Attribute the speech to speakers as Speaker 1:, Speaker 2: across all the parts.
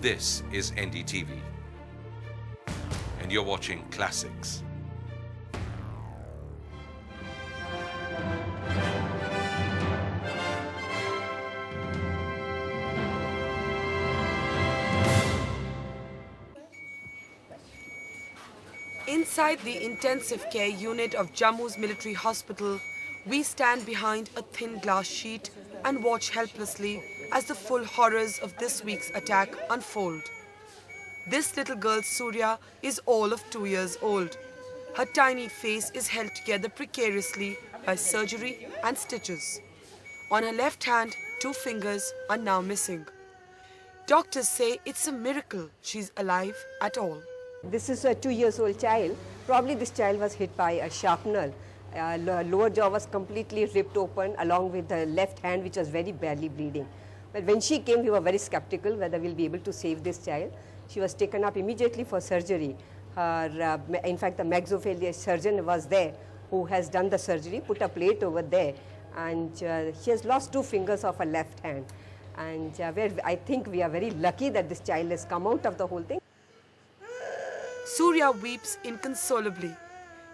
Speaker 1: This is Ndtv, and you're watching Classics.
Speaker 2: Inside the intensive care unit of Jammu's military hospital, we stand behind a thin glass sheet and watch helplessly as the full horrors of this week's attack unfold. This little girl, Surya, is all of 2 years old. Her tiny face is held together precariously by surgery and stitches. On her left hand, 2 fingers are now missing. Doctors say it's a miracle she's alive at all.
Speaker 3: This is a 2-year-old child. Probably this child was hit by a sharpener. Lower jaw was completely ripped open along with the left hand, which was very badly bleeding. But when she came, we were very skeptical whether we'll be able to save this child. She was taken up immediately for surgery. In fact, the maxillofacial surgeon was there who has done the surgery, put a plate over there, and she has lost 2 fingers of her left hand. And I think we are very lucky that this child has come out of the whole thing.
Speaker 2: Surya weeps inconsolably.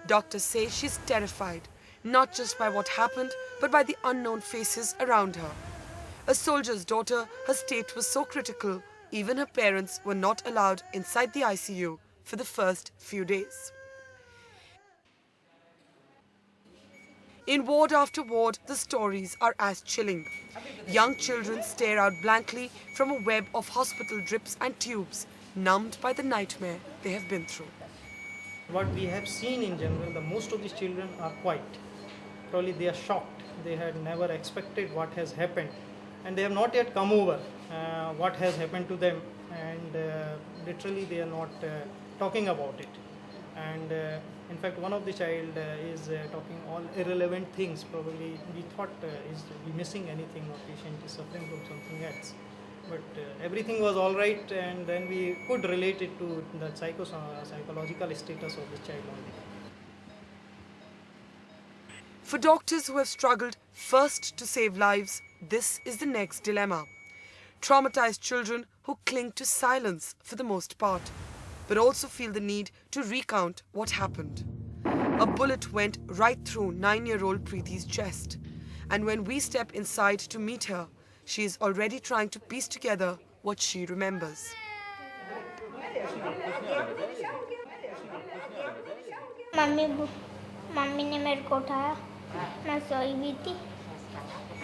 Speaker 2: Doctors say she's terrified, not just by what happened, but by the unknown faces around her. A soldier's daughter, her state was so critical, even her parents were not allowed inside the ICU for the first few days. In ward after ward, the stories are as chilling. Young children stare out blankly from a web of hospital drips and tubes, numbed by the nightmare they have been through.
Speaker 4: What we have seen in general, the most of these children are quiet. Probably they are shocked. They had never expected what has happened, and they have not yet come over what has happened to them, and literally they are not talking about it. And in fact, one of the child is talking all irrelevant things. Probably we thought is we missing anything or patient is suffering from something else. But everything was all right, and then we could relate it to the psychological status of the child only.
Speaker 2: For doctors who have struggled first to save lives, this is the next dilemma. Traumatized children who cling to silence for the most part, but also feel the need to recount what happened. A bullet went right through 9-year-old Preeti's chest, and when we step inside to meet her, she is already trying to piece together what she remembers.
Speaker 5: Mummy ने मेरे को उठाया, मैं सोई भी थी।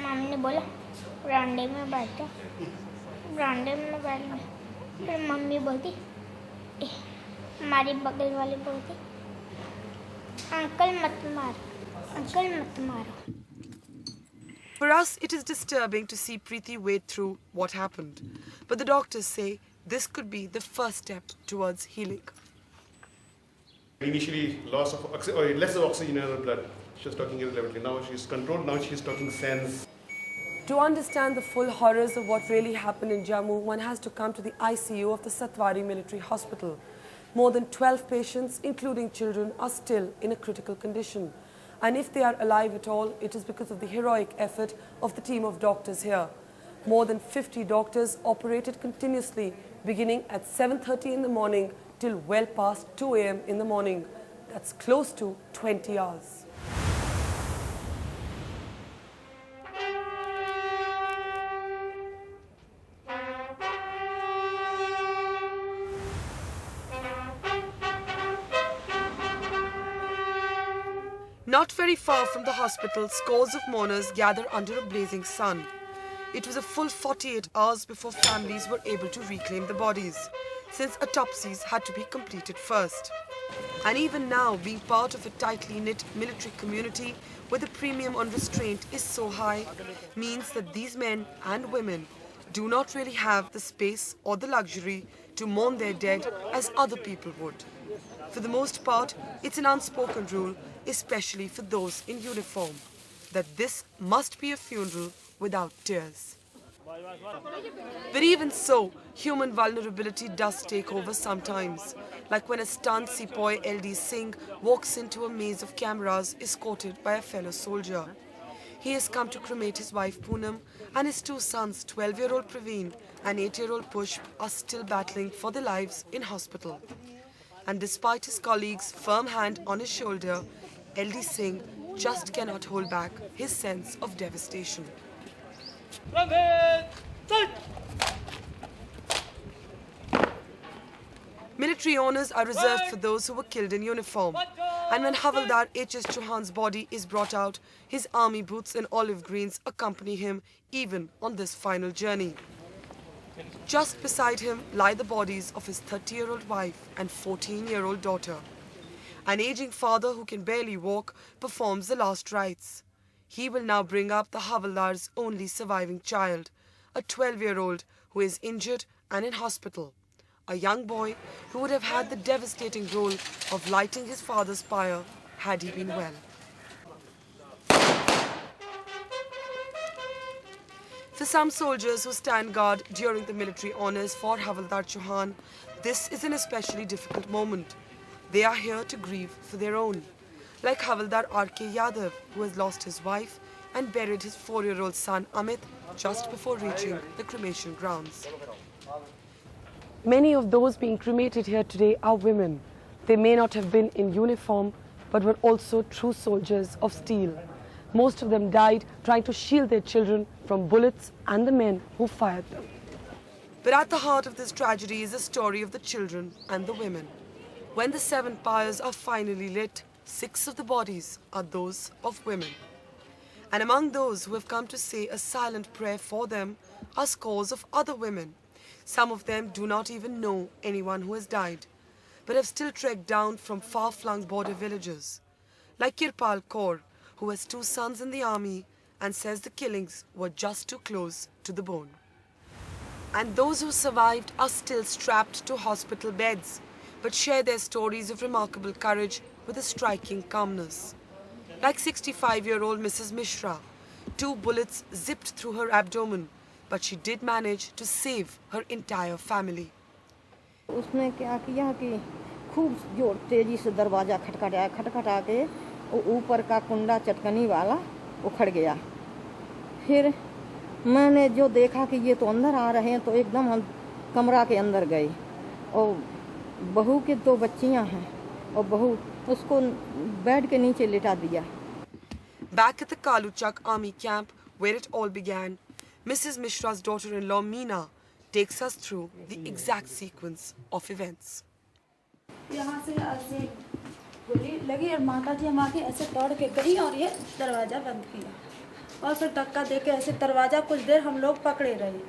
Speaker 5: Mummy ने बोला बरामदे में बैठ जा, बरामदे में बैठ गई। फिर मम्मी बोलती, हमारी बगल वाली बोलती, अंकल मत मारो।
Speaker 2: For us, it is disturbing to see Preeti wade through what happened. But the doctors say this could be the first step towards healing.
Speaker 6: Initially, less of oxygen in her blood. She was talking irrelevantly. Now she's controlled. Now she's talking sense.
Speaker 2: To understand the full horrors of what really happened in Jammu, one has to come to the ICU of the Satwari military hospital. More than 12 patients, including children, are still in a critical condition. And if they are alive at all, it is because of the heroic effort of the team of doctors here. More than 50 doctors operated continuously, beginning at 7:30 in the morning till well past 2 a.m. in the morning. That's close to 20 hours. Not very far from the hospital, scores of mourners gather under a blazing sun. It was a full 48 hours before families were able to reclaim the bodies, since autopsies had to be completed first. And even now, being part of a tightly knit military community where the premium on restraint is so high, means that these men and women do not really have the space or the luxury to mourn their dead as other people would. For the most part, it's an unspoken rule, especially for those in uniform, that this must be a funeral without tears. But even so, human vulnerability does take over sometimes, like when a stunned sepoy LD Singh walks into a maze of cameras escorted by a fellow soldier. He has come to cremate his wife Poonam and his two sons, 12-year-old Praveen and 8-year-old Pushp, are still battling for their lives in hospital. And despite his colleagues' firm hand on his shoulder, LD Singh just cannot hold back his sense of devastation. Military honours are reserved for those who were killed in uniform. And when Havildar H.S. Chauhan's body is brought out, his army boots and olive greens accompany him even on this final journey. Just beside him lie the bodies of his 30-year-old wife and 14-year-old daughter. An aging father who can barely walk performs the last rites. He will now bring up the Havildar's only surviving child, a 12-year-old who is injured and in hospital. A young boy who would have had the devastating role of lighting his father's pyre had he been well. For some soldiers who stand guard during the military honours for Havildar Chauhan, this is an especially difficult moment. They are here to grieve for their own, like Havildar R.K. Yadav, who has lost his wife and buried his 4-year-old son Amit just before reaching the cremation grounds. Many of those being cremated here today are women. They may not have been in uniform, but were also true soldiers of steel. Most of them died trying to shield their children from bullets and the men who fired them. But at the heart of this tragedy is the story of the children and the women. When the 7 pyres are finally lit, 6 of the bodies are those of women. And among those who have come to say a silent prayer for them are scores of other women. Some of them do not even know anyone who has died, but have still trekked down from far-flung border villages. Like Kirpal Kaur, who has 2 sons in the army and says the killings were just too close to the bone. And those who survived are still strapped to hospital beds, but share their stories of remarkable courage with a striking calmness. Like 65-year-old Mrs. Mishra, 2 bullets zipped through her abdomen, but she did manage to save her entire family.
Speaker 7: उसने क्या किया कि खूब जोर तेजी से दरवाज़ा खटखटा के ऊपर का कुंडा चटकनी वाला उखड़ गया। फिर मैंने जो देखा कि ये तो अंदर आ रहे हैं, तो एकदम हम कमरा के अंदर गए और बहू के 2 बच्चियां हैं और बहू उसको बेड के नीचे लिटा दिया।
Speaker 2: Back at the Kaluchak army camp where it all began, Mrs. Mishra's daughter-in-law Meena takes us through the exact sequence of events.
Speaker 8: यहाँ से ऐसे गोली लगी और माता जी हमारी ऐसे दौड़ के गई और ये दरवाज़ा बंद किया और फिर धक्का दे के ऐसे दरवाज़ा कुछ देर हम लोग पकड़े रहे।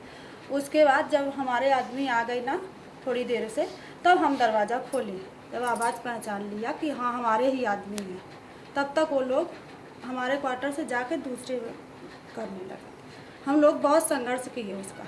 Speaker 8: उसके बाद जब हमारे आदमी आ गए ना थोड़ी देर से, तब हम दरवाज़ा खोले। जब आवाज़ पहचान लिया कि हाँ हमारे ही आदमी हैं, तब तक वो लोग हमारे क्वार्टर से जाके दूसरे करने लगे। हम लोग बहुत संघर्ष किए उसका।